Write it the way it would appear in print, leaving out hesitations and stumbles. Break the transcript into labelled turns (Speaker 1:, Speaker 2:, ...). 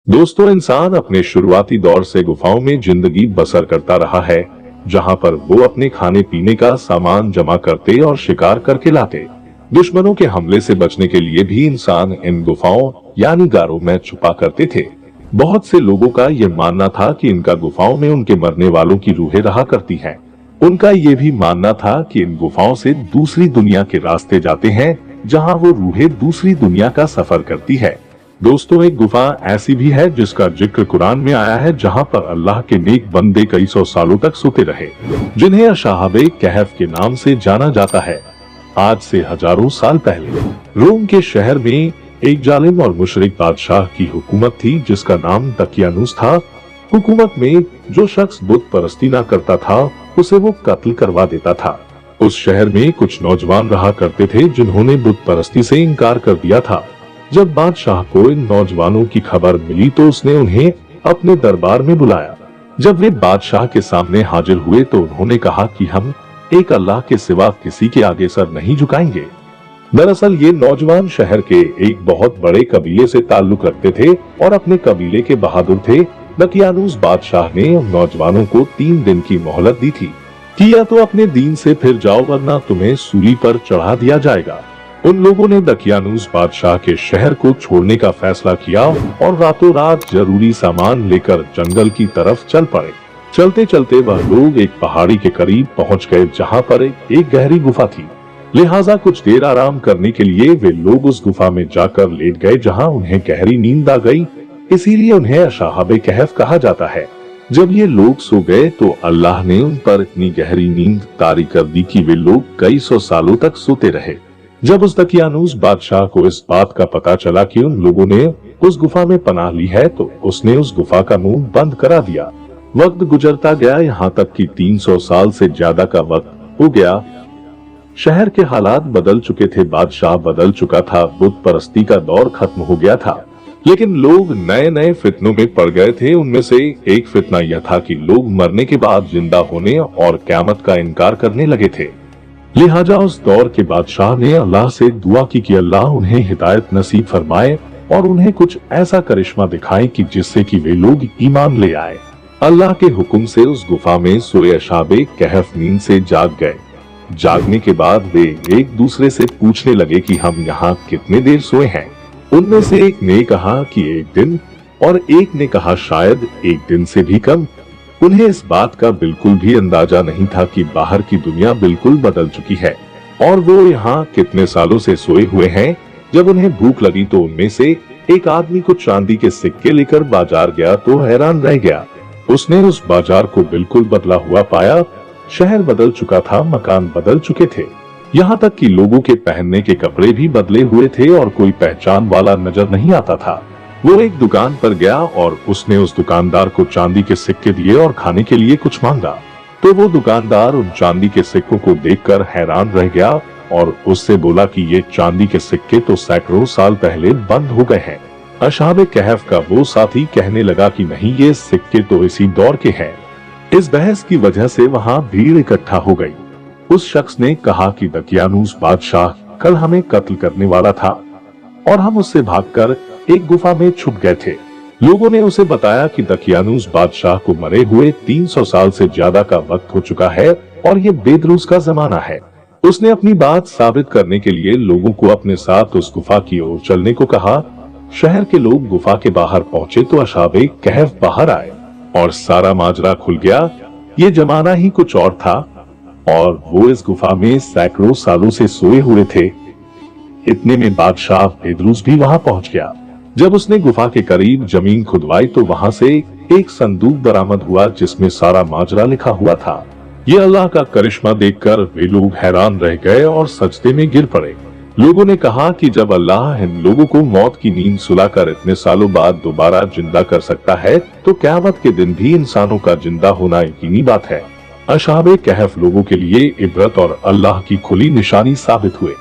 Speaker 1: दोस्तों, इंसान अपने शुरुआती दौर से गुफाओं में जिंदगी बसर करता रहा है, जहां पर वो अपने खाने पीने का सामान जमा करते और शिकार करके लाते। दुश्मनों के हमले से बचने के लिए भी इंसान इन गुफाओं यानी गारों में छुपा करते थे। बहुत से लोगों का ये मानना था कि इनका गुफाओं में उनके मरने वालों की रूहें रहा करती हैं। उनका ये भी मानना था कि इन गुफाओं से दूसरी दुनिया के रास्ते जाते हैं, जहाँ वो रूहें दूसरी दुनिया का सफर करती है। दोस्तों, एक गुफा ऐसी भी है जिसका जिक्र कुरान में आया है, जहां पर अल्लाह के नेक बंदे कई सौ सालों तक सोते रहे, जिन्हें असहाबे कहफ के नाम से जाना जाता है। आज से हजारों साल पहले रोम के शहर में एक जालिम और मुशरिक बादशाह की हुकूमत थी, जिसका नाम दकियानूस था। हुकूमत में जो शख्स बुत परस्ती न करता था, उसे वो कत्ल करवा देता था। उस शहर में कुछ नौजवान रहा करते थे जिन्होंने बुत परस्ती से इनकार कर दिया था। जब बादशाह को इन नौजवानों की खबर मिली तो उसने उन्हें अपने दरबार में बुलाया। जब वे बादशाह के सामने हाजिर हुए तो उन्होंने कहा कि हम एक अल्लाह के सिवा किसी के आगे सर नहीं झुकाएंगे। दरअसल ये नौजवान शहर के एक बहुत बड़े कबीले से ताल्लुक रखते थे और अपने कबीले के बहादुर थे। दकियानूस बादशाह ने उन नौजवानों को 3 दिन की मोहलत दी थी कि या तो अपने दीन से फिर जाओ, वरना तुम्हें सूली पर चढ़ा दिया जाएगा। उन लोगों ने दकियानूस बादशाह के शहर को छोड़ने का फैसला किया और रातों रात जरूरी सामान लेकर जंगल की तरफ चल पड़े। चलते चलते वह लोग एक पहाड़ी के करीब पहुंच गए, जहां पर एक गहरी गुफा थी। लिहाजा कुछ देर आराम करने के लिए वे लोग उस गुफा में जाकर लेट गए, जहां उन्हें गहरी नींद आ गई। इसीलिए उन्हें असहाबे कहफ कहा जाता है। जब ये लोग सो गए तो अल्लाह ने उन पर इतनी गहरी नींद तारी कर दी कि वे लोग कई सौ सालों तक सोते रहे। जब उस दकियानूस बादशाह को इस बात का पता चला कि उन लोगों ने उस गुफा में पनाह ली है, तो उसने उस गुफा का मुंह बंद करा दिया। वक्त गुजरता गया, यहाँ तक कि 300 साल से ज्यादा का वक्त हो गया। शहर के हालात बदल चुके थे, बादशाह बदल चुका था, बुत परस्ती का दौर खत्म हो गया था, लेकिन लोग नए नए फितनों में पड़ गए थे। उनमें से एक फितना यह था कि लोग मरने के बाद जिंदा होने और क़यामत का इनकार करने लगे थे। लिहाजा उस दौर के बादशाह ने अल्लाह से दुआ की कि अल्लाह उन्हें हिदायत नसीब फरमाए और उन्हें कुछ ऐसा करिश्मा दिखाए कि जिससे कि वे लोग ईमान ले आए। अल्लाह के हुक्म से उस गुफा में सोए असहाबे कहफ नींद से जाग गए। जागने के बाद वे एक दूसरे से पूछने लगे कि हम यहाँ कितने देर सोए हैं। उनमें से एक ने कहा कि 1 दिन और एक ने कहा शायद 1 दिन से भी कम। उन्हें इस बात का बिल्कुल भी अंदाजा नहीं था कि बाहर की दुनिया बिल्कुल बदल चुकी है और वो यहाँ कितने सालों से सोए हुए हैं। जब उन्हें भूख लगी तो उनमें से एक आदमी को चांदी के सिक्के लेकर बाजार गया तो हैरान रह गया। उसने उस बाजार को बिल्कुल बदला हुआ पाया। शहर बदल चुका था, मकान बदल चुके थे, यहाँ तक कि लोगों के पहनने के कपड़े भी बदले हुए थे और कोई पहचान वाला नजर नहीं आता था। वो एक दुकान पर गया और उसने उस दुकानदार को चांदी के सिक्के दिए और खाने के लिए कुछ मांगा, तो वो दुकानदार उन चांदी के सिक्कों को देखकर हैरान रह गया और उससे बोला कि ये चांदी के सिक्के तो सैकड़ों साल पहले बंद हो गए हैं। असहाबे कहफ का वो साथी कहने लगा कि नहीं, ये सिक्के तो इसी दौर के हैं। इस बहस की वजह से वहाँ भीड़ इकट्ठा हो गई। उस शख्स ने कहा कि दकियानूस बादशाह कल हमें कत्ल करने वाला था और हम उससे भागकर एक गुफा में छुप गए थे। लोगों ने उसे बताया कि दकियानूस बादशाह को मरे हुए 300 साल से ज्यादा का वक्त हो चुका है और ये बेदरूस का जमाना है। उसने अपनी बात साबित करने के लिए लोगों को अपने साथ उस गुफा की ओर चलने को कहा। शहर के लोग गुफा के बाहर पहुंचे तो असहाबे कहफ बाहर आए और सारा माजरा खुल गया। ये जमाना ही कुछ और था और वो इस गुफा में सैकड़ों सालों से सोए हुए थे। इतने में बादशाह बेदरूस भी वहां पहुंच गया। जब उसने गुफा के करीब जमीन खुदवाई तो वहां से एक संदूक बरामद हुआ, जिसमें सारा माजरा लिखा हुआ था। ये अल्लाह का करिश्मा देखकर वे लोग हैरान रह गए और सजदे में गिर पड़े। लोगों ने कहा कि जब अल्लाह इन लोगों को मौत की नींद सुलाकर इतने सालों बाद दोबारा जिंदा कर सकता है, तो क़यामत के दिन भी इंसानों का जिंदा होना यकीनी बात है। असहाबे कहफ लोगों के लिए इबरत और अल्लाह की खुली निशानी साबित हुए।